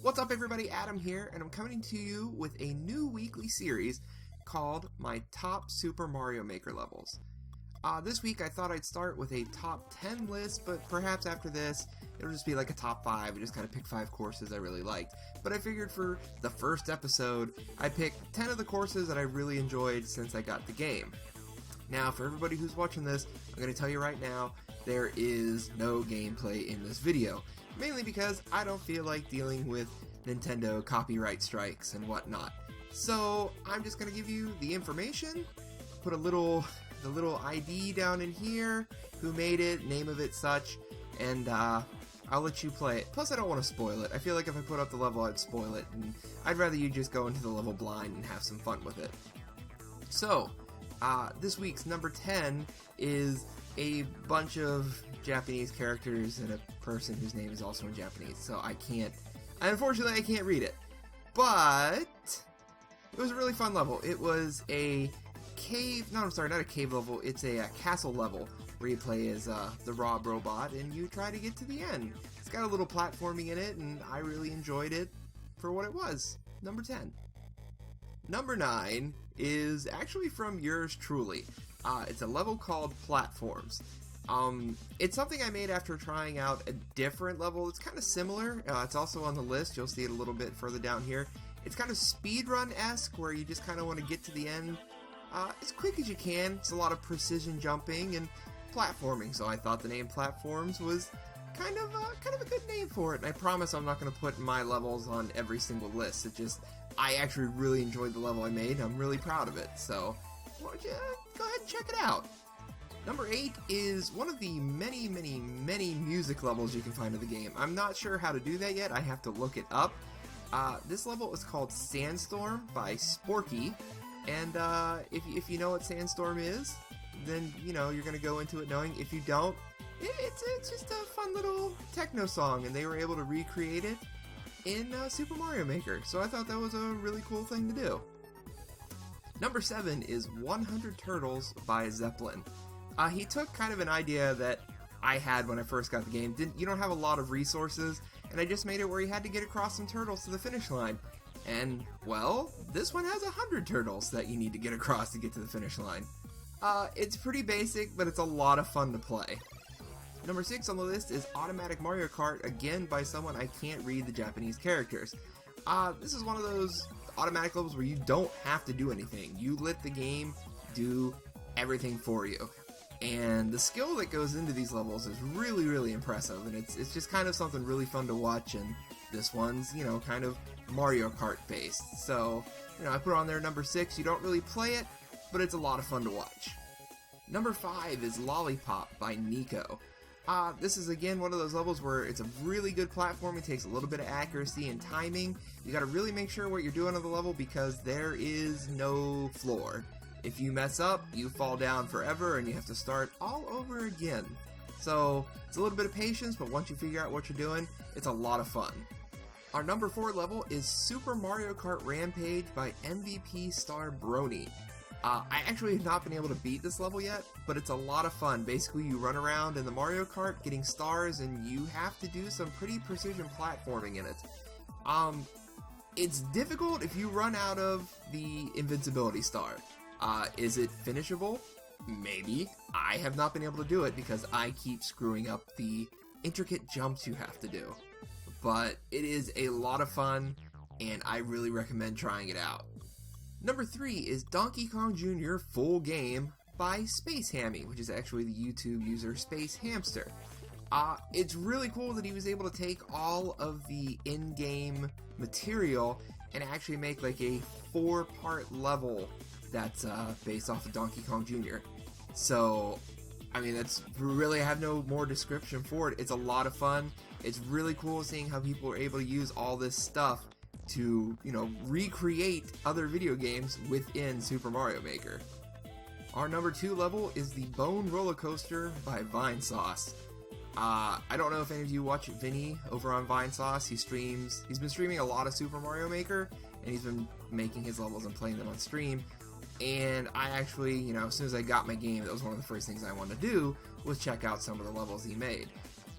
What's up everybody, Adam here, and I'm coming to you with a new weekly series called My Top Super Mario Maker Levels. This week I thought I'd start with a top 10 list, but perhaps after this it'll just be like a top 5, and just kind of pick 5 courses I really liked. But I figured for the first episode, I'd pick 10 of the courses that I really enjoyed since I got the game. Now, for everybody who's watching this, I'm going to tell you right now, there is no gameplay in this video. Mainly because I don't feel like dealing with Nintendo copyright strikes and whatnot. So I'm just going to give you the information, put the little ID down in here, who made it, name of it, such, and I'll let you play it. Plus I don't want to spoil it. I feel like if I put up the level I'd spoil it, and I'd rather you just go into the level blind and have some fun with it. So, this week's number 10 is a bunch of Japanese characters and a person whose name is also in Japanese, so unfortunately I can't read it. But it was a really fun level. It was a not a cave level, it's a castle level where you play as the Rob robot and you try to get to the end. It's got a little platforming in it and I really enjoyed it for what it was. Number 10. Number 9 is actually from yours truly. It's a level called Platforms. It's something I made after trying out a different level. It's kind of similar. It's also on the list. You'll see it a little bit further down here. It's kind of speedrun-esque, where you just kind of want to get to the end as quick as you can. It's a lot of precision jumping and platforming, so I thought the name Platforms was kind of a good name for it. And I promise I'm not going to put my levels on every single list. I actually really enjoyed the level I made. I'm really proud of it. So why don't you go ahead and check it out. Number 8 is one of the many music levels you can find in the game. I'm not sure how to do that yet. I have to look it up. This level is called Sandstorm by Sporky. And if you know what Sandstorm is, then you know you're going to go into it knowing. If you don't, it's just a fun little techno song, and they were able to recreate it in Super Mario Maker. So I thought that was a really cool thing to do. Number 7 is 100 Turtles by Zeppelin. He took kind of an idea that I had when I first got the game. You don't have a lot of resources, and I just made it where you had to get across some turtles to the finish line. And, well, this one has 100 turtles that you need to get across to get to the finish line. It's pretty basic, but it's a lot of fun to play. Number 6 on the list is Automatic Mario Kart, again by someone I can't read the Japanese characters. This is one of those automatic levels where you don't have to do anything. You let the game do everything for you. And the skill that goes into these levels is really impressive, and it's just kind of something really fun to watch, and this one's, kind of Mario Kart based. So, I put on there number 6. You don't really play it, but it's a lot of fun to watch. Number 5 is Lollipop by Nico. This is again one of those levels where it's a really good platform. It takes a little bit of accuracy and timing. You gotta really make sure what you're doing on the level because there is no floor. If you mess up, you fall down forever and you have to start all over again. So it's a little bit of patience, but once you figure out what you're doing, it's a lot of fun. Our number 4 level is Super Mario Kart Rampage by MVP Star Brony. I actually have not been able to beat this level yet, but it's a lot of fun. Basically, you run around in the Mario Kart getting stars, and you have to do some pretty precision platforming in it. It's difficult if you run out of the invincibility star. Is it finishable? Maybe. I have not been able to do it because I keep screwing up the intricate jumps you have to do. But it is a lot of fun, and I really recommend trying it out. Number 3 is Donkey Kong Jr. Full Game by Space Hammy, which is actually the YouTube user Space Hamster. It's really cool that he was able to take all of the in-game material and actually make like a 4-part level that's based off of Donkey Kong Jr. So, I mean, I have no more description for it. It's a lot of fun. It's really cool seeing how people are able to use all this stuff to, recreate other video games within Super Mario Maker. Our number 2 level is the Bone Roller Coaster by Vinesauce. I don't know if any of you watch Vinny over on Vinesauce. He's been streaming a lot of Super Mario Maker, and he's been making his levels and playing them on stream. And I actually, as soon as I got my game, that was one of the first things I wanted to do, was check out some of the levels he made.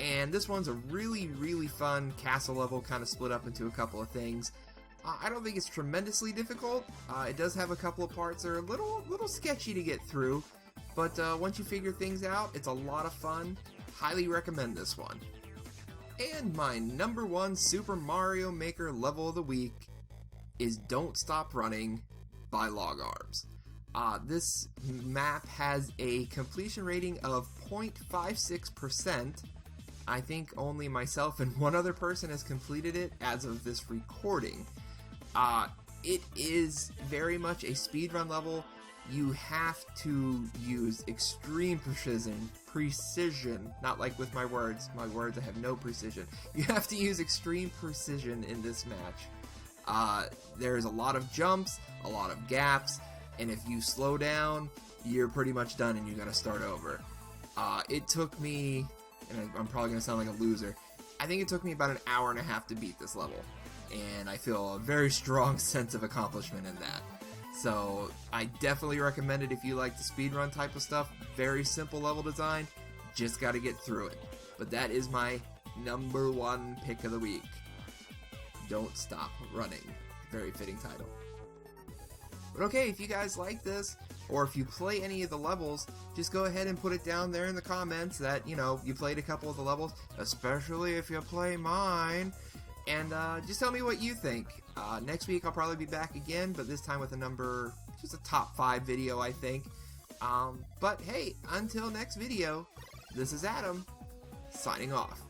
And this one's a really, really fun castle level, kind of split up into a couple of things. I don't think it's tremendously difficult. It does have a couple of parts that are a little sketchy to get through, but once you figure things out, it's a lot of fun. Highly recommend this one. And my #1 Super Mario Maker level of the week is Don't Stop Running by LogArms. This map has a completion rating of 0.56%. I think only myself and one other person has completed it as of this recording. It is very much a speedrun level. You have to use extreme precision, not like with my words. My words, I have no precision. You have to use extreme precision in this match. There's a lot of jumps, a lot of gaps, and if you slow down, you're pretty much done and you gotta start over. It took me, and I'm probably gonna sound like a loser, I think it took me about an hour and a half to beat this level, and I feel a very strong sense of accomplishment in that. So I definitely recommend it if you like the speedrun type of stuff. Very simple level design, just gotta get through it. But that is my #1 pick of the week. Don't Stop Running. Very fitting title. But okay, if you guys like this, or if you play any of the levels, just go ahead and put it down there in the comments that, you know, you played a couple of the levels, especially if you play mine. And just tell me what you think. Next week I'll probably be back again, but this time with just a top 5 video, I think. But hey, until next video, this is Adam, signing off.